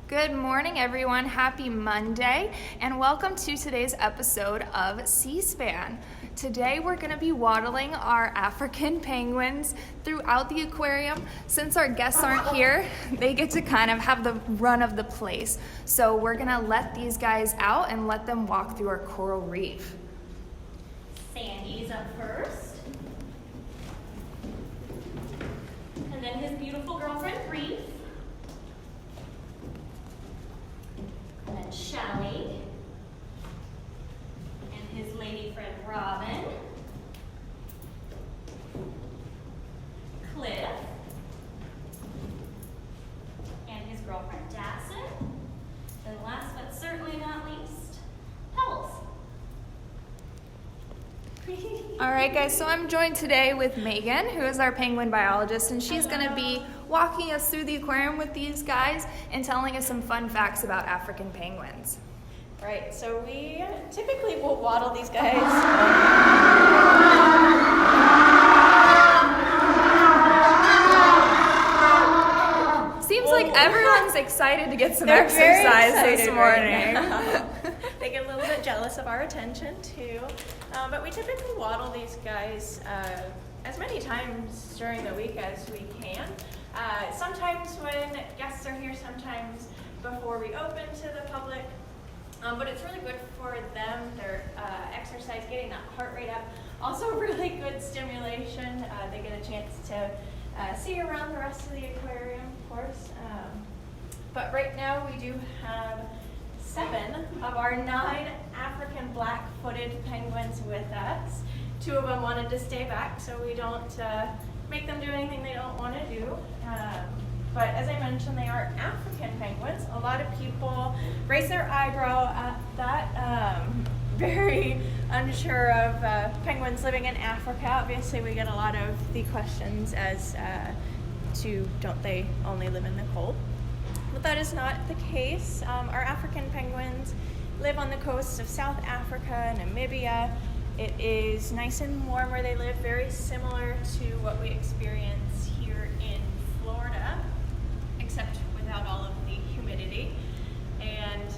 Good morning, everyone. Happy Monday, and welcome to today's episode of C-SPAN. Today, we're going to be waddling our African penguins throughout the aquarium. Since our guests aren't here, they get to kind of have the run of the place. So we're going to let these guys out and let them walk through our coral reef. Sandy's up first. And then his beautiful girlfriend, Reef. And then Shelly. And his lady friend, Robin. Cliff. And his girlfriend, Dassin. And last but certainly not least, Pebbles. All right, guys, so I'm joined today with Megan, who is our penguin biologist, and she's going to be walking us through the aquarium with these guys and telling us some fun facts about African penguins. Right, so we typically will waddle these guys. Seems like everyone's excited to get some exercise this morning. They get a little bit jealous of our attention too. But we typically waddle these guys as many times during the week as we can. Sometimes when guests are here, sometimes before we open to the public. But it's really good for them, their exercise, getting that heart rate up. Also really good stimulation. They get a chance to see around the rest of the aquarium, of course. But right now we do have 7 of our 9 African black-footed penguins with us. 2 of them wanted to stay back, so we don't make them do anything they don't want to do. But as I mentioned, they are African penguins. A lot of people raise their eyebrow at that. Very unsure of penguins living in Africa. Obviously, we get a lot of the questions as to don't they only live in the cold? But that is not the case. Our African penguins live on the coasts of South Africa, Namibia. It is nice and warm where they live, very similar to what we experience here in Florida, except without all of the humidity. And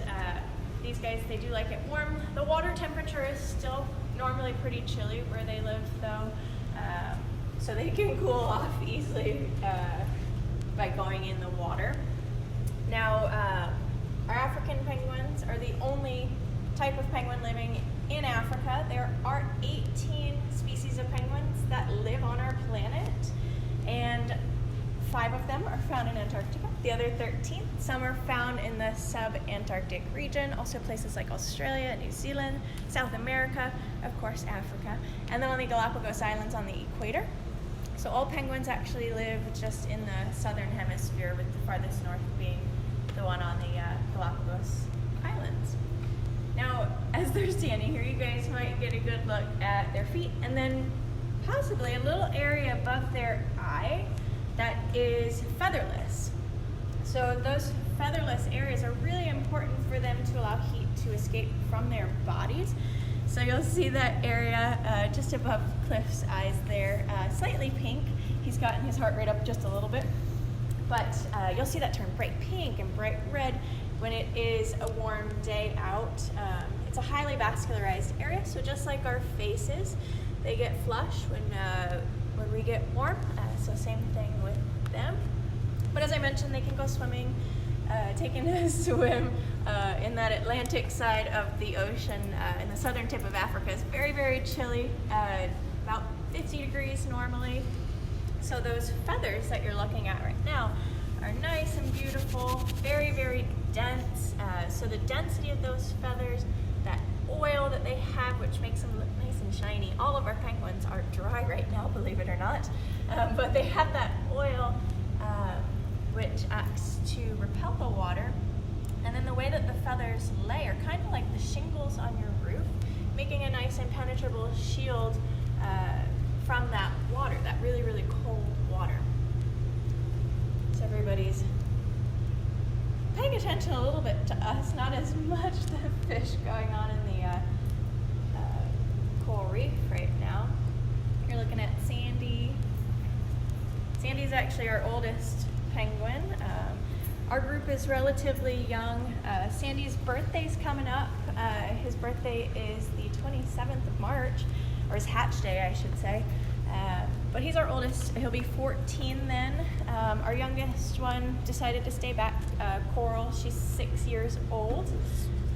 these guys, they do like it warm. The water temperature is still normally pretty chilly where they live, though, so they can cool off easily by going in the water. Now, our African penguins are the only type of penguin living in Africa. There are 18 species of penguins that live on our planet, and 5 of them are found in Antarctica. The other 13, some are found in the sub-Antarctic region, also places like Australia, New Zealand, South America, of course Africa, and then on the Galapagos Islands on the equator. So all penguins actually live just in the southern hemisphere, with the farthest north being the one on the Galapagos Islands. Now, as they're standing here, you guys might get a good look at their feet, and then possibly a little area above their eye that is featherless. So those featherless areas are really important for them to allow heat to escape from their bodies. So you'll see that area just above Cliff's eyes there, slightly pink. He's gotten his heart rate up just a little bit. But you'll see that turn bright pink and bright red when it is a warm day out. It's a highly vascularized area, so just like our faces, they get flush when we get warm. So same thing with them. But as I mentioned, they can go swimming, taking a swim in that Atlantic side of the ocean in the southern tip of Africa. It's very, very chilly, about 50 degrees normally. So those feathers that you're looking at right now are nice and beautiful, very, very dense. So the density of those feathers, that oil that they have, which makes them look nice and shiny. All of our penguins are dry right now, believe it or not, but they have that oil which acts to repel the water. And then the way that the feathers lay are kind of like the shingles on your roof, making a nice impenetrable shield from that water, that really, really cold water. So everybody's paying attention a little bit to us, not as much the fish going on in the coral reef right now. You're looking at Sandy. Sandy's actually our oldest penguin. Our group is relatively young. Sandy's birthday's coming up. His birthday is the 27th of March, or his hatch day, I should say. But he's our oldest. He'll be 14 then. Our youngest one decided to stay back, Coral. She's 6 years old.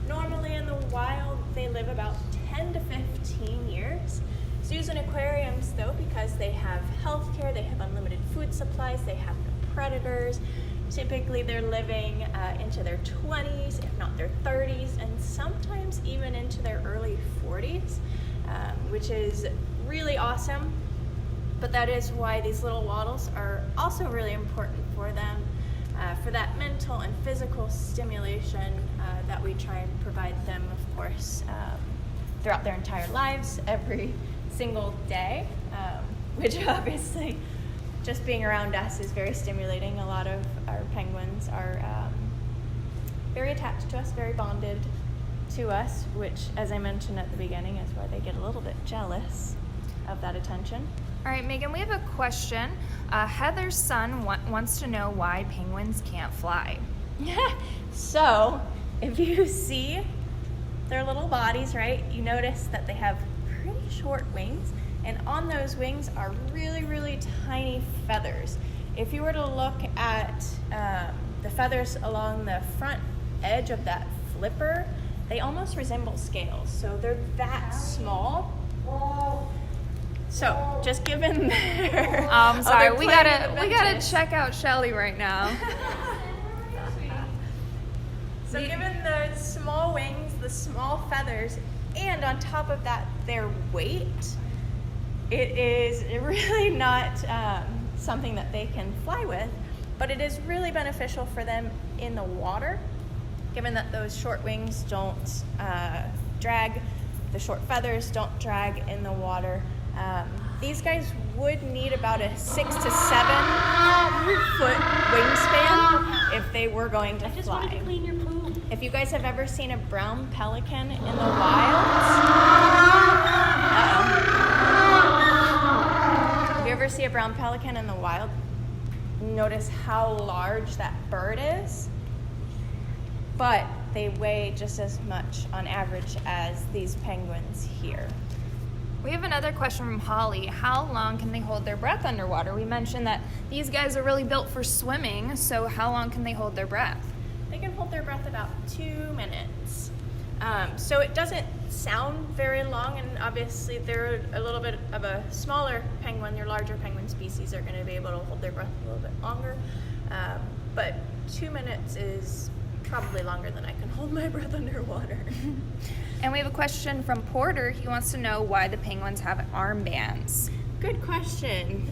Normally in the wild, they live about 10 to 15 years. Zoos and aquariums, though, because they have healthcare, they have unlimited food supplies, they have no predators. Typically, they're living into their 20s, if not their 30s, and sometimes even into their early 40s, which is really awesome. But that is why these little waddles are also really important for them, for that mental and physical stimulation that we try and provide them, of course, throughout their entire lives, every single day, which obviously just being around us is very stimulating. A lot of our penguins are very attached to us, very bonded to us, which, as I mentioned at the beginning, is why they get a little bit jealous of that attention. All right, Megan, we have a question. Heather's son wants to know why penguins can't fly. So, if you see their little bodies, right, you notice that they have pretty short wings, and on those wings are really, really tiny feathers. If you were to look at the feathers along the front edge of that flipper, they almost resemble scales, so they're that small. So, just given their... Sorry, we gotta check out Shelly right now. So given the small wings, the small feathers, and on top of that, their weight, it is really not something that they can fly with, but it is really beneficial for them in the water, given that those short wings don't drag, the short feathers don't drag in the water. These guys would need about a 6 to 7 foot wingspan if they were going to fly. I just wanted to clean your poo. If you guys have ever seen a brown pelican in the wild, if you ever see a brown pelican in the wild, notice how large that bird is, but they weigh just as much on average as these penguins here. We have another question from Holly. How long can they hold their breath underwater? We mentioned that these guys are really built for swimming, so how long can they hold their breath? They can hold their breath about 2 minutes. So it doesn't sound very long, and obviously they're a little bit of a smaller penguin. Your larger penguin species are going to be able to hold their breath a little bit longer. But 2 minutes is probably longer than I can hold my breath underwater. And we have a question from Porter. He wants to know why the penguins have armbands. Good question,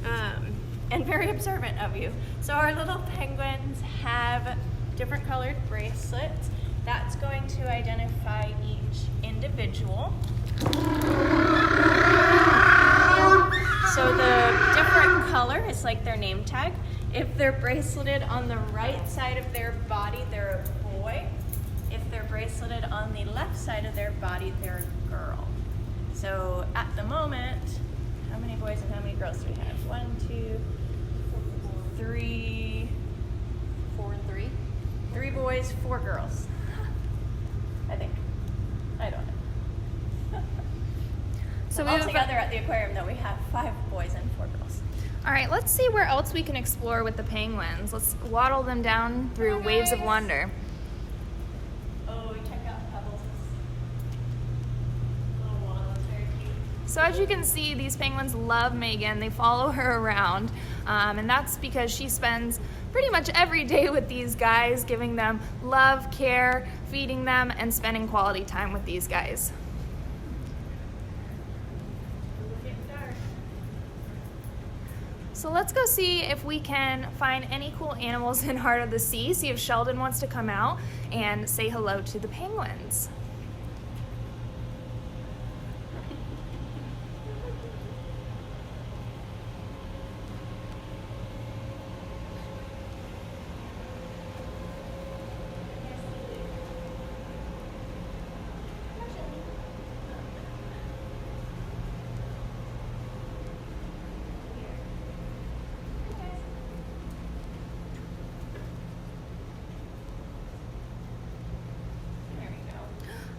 and very observant of you. So our little penguins have different colored bracelets. That's going to identify each individual. So the different color is like their name tag. If they're braceleted on the right side of their body, they're a boy. If they're braceleted on the left side of their body, they're a girl. So at the moment, how many boys and how many girls do we have? 1, 2, 3, 4 and 3. 3 boys, 4 girls. I think. I don't know. So all together at the aquarium, though, we have 5 boys and 4 girls. All right, let's see where else we can explore with the penguins. Let's waddle them down through waves of wonder. Oh, check out Pebbles' little waddle. It's very cute. So as you can see, these penguins love Megan. They follow her around, and that's because she spends pretty much every day with these guys, giving them love, care, feeding them, and spending quality time with these guys. So let's go see if we can find any cool animals in Heart of the Sea, see if Sheldon wants to come out and say hello to the penguins.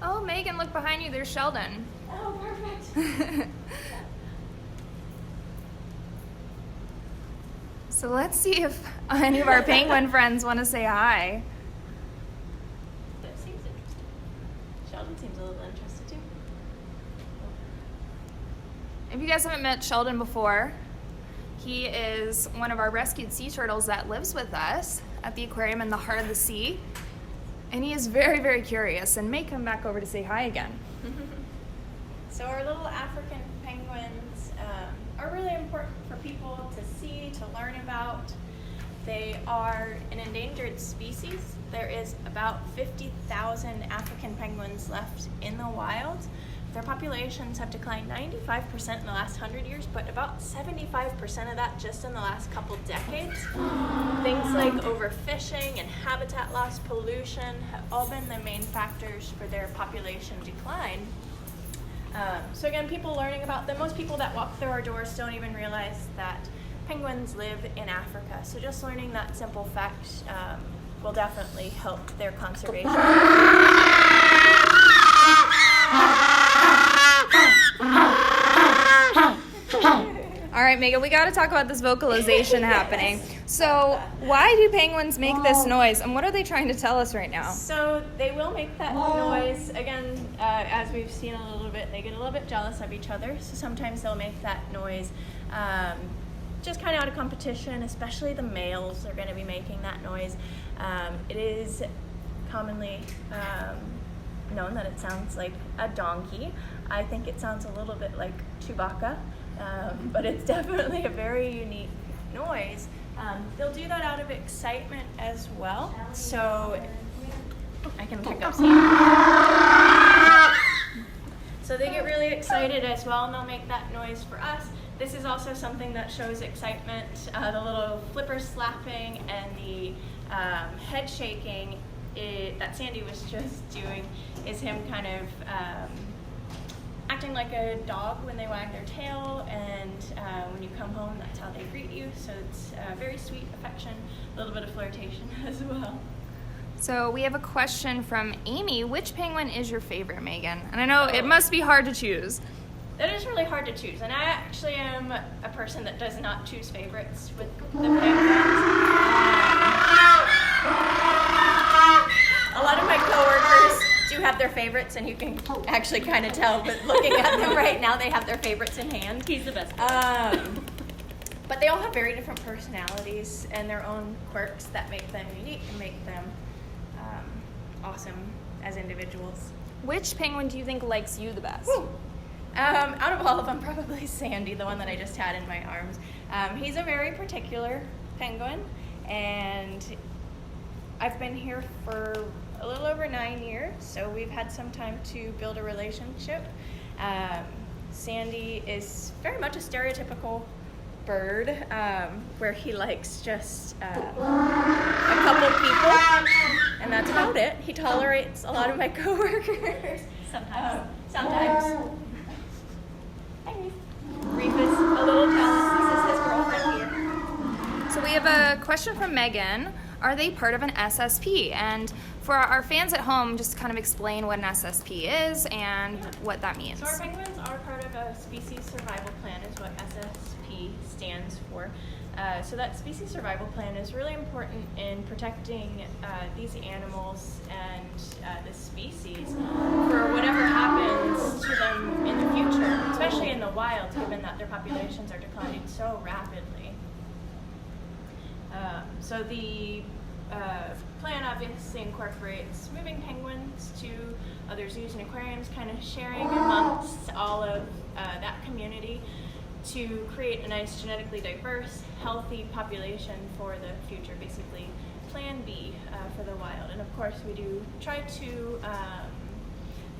Oh, Megan, look behind you. There's Sheldon. Oh, perfect. So let's see if any of our penguin friends want to say hi. That seems interesting. Sheldon seems a little interested too. If you guys haven't met Sheldon before, he is one of our rescued sea turtles that lives with us at the aquarium in the heart of the sea. And he is very, very curious and may come back over to say hi again. So our little African penguins are really important for people to see, to learn about. They are an endangered species. There is about 50,000 African penguins left in the wild. Their populations have declined 95% in the last 100 years, but about 75% of that just in the last couple decades. Things like overfishing and habitat loss, pollution have all been the main factors for their population decline. So again, people learning about them, most people that walk through our doors don't even realize that penguins live in Africa. So just learning that simple fact will definitely help their conservation. All right, Megan, we got to talk about this vocalization happening. So why do penguins make this noise, and what are they trying to tell us right now? So they will make that noise. Again, as we've seen a little bit, they get a little bit jealous of each other. So sometimes they'll make that noise just kind of out of competition, especially the males are going to be making that noise. It is commonly known that it sounds like a donkey. I think it sounds a little bit like Chewbacca, but it's definitely a very unique noise. They'll do that out of excitement as well. So I can pick up some. So they get really excited as well, and they'll make that noise for us. This is also something that shows excitement. The little flipper slapping and the head shaking that Sandy was just doing is him kind of acting like a dog when they wag their tail, and when you come home, that's how they greet you. So it's very sweet affection, a little bit of flirtation as well. So we have a question from Amy. Which penguin is your favorite, Megan? And I know it must be hard to choose. That is really hard to choose, and I actually am a person that does not choose favorites with the penguins. A lot of my coworkers do have their favorites, and you can actually kind of tell, but looking at them right now, they have their favorites in hand. He's the best. But they all have very different personalities and their own quirks that make them unique and make them awesome as individuals. Which penguin do you think likes you the best? Out of all of them, probably Sandy, the one that I just had in my arms. He's a very particular penguin, and I've been here for a little over 9 years, so we've had some time to build a relationship. Sandy is very much a stereotypical bird, where he likes just a couple people, and that's about it. He tolerates a lot of my coworkers. Sometimes. Hi, Reef. Reef is a little jealous. This is his girlfriend here. So we have a question from Megan. Are they part of an SSP? And for our fans at home, just kind of explain what an SSP is and what that means. So our penguins are part of a species survival plan, is what SSP stands for. So that species survival plan is really important in protecting these animals and this species for whatever happens to them in the future, especially in the wild, given that their populations are declining so rapidly. So the plan obviously incorporates moving penguins to other zoos and aquariums, kind of sharing amongst all of that community to create a nice genetically diverse, healthy population for the future, basically plan B for the wild. And of course we do try to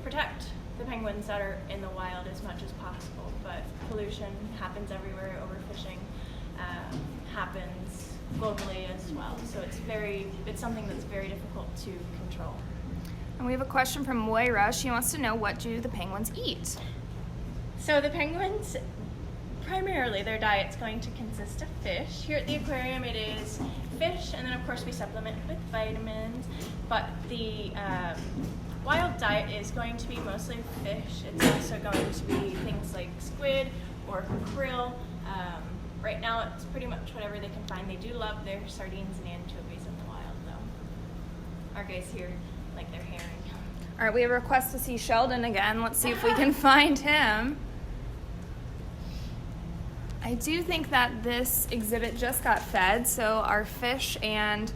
protect the penguins that are in the wild as much as possible, but pollution happens everywhere, overfishing happens globally as well. So it's something that's very difficult to control. And we have a question from Moira. She wants to know, what do the penguins eat? So the penguins, primarily their diet's going to consist of fish. Here at the aquarium it is fish, and then of course we supplement with vitamins, but the wild diet is going to be mostly fish. It's also going to be things like squid or krill. Right now it's pretty much whatever they can find. They do love their sardines and anchovies in the wild though. Our guys here like their herring. All right, we have a request to see Sheldon again. Let's see if we can find him. I do think that this exhibit just got fed, so our fish and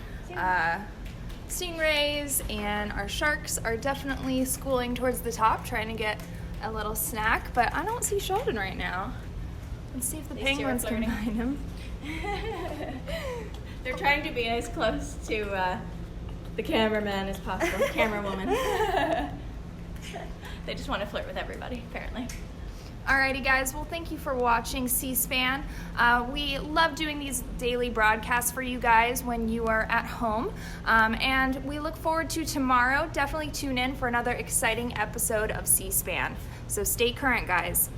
stingrays and our sharks are definitely schooling towards the top, trying to get a little snack, but I don't see Sheldon right now. Let's see if the penguins can find him. They're trying to be as close to the cameraman as possible, camera woman. They just want to flirt with everybody, apparently. Alrighty guys, well thank you for watching C-SPAN. We love doing these daily broadcasts for you guys when you are at home. And we look forward to tomorrow. Definitely tune in for another exciting episode of C-SPAN. So stay current guys.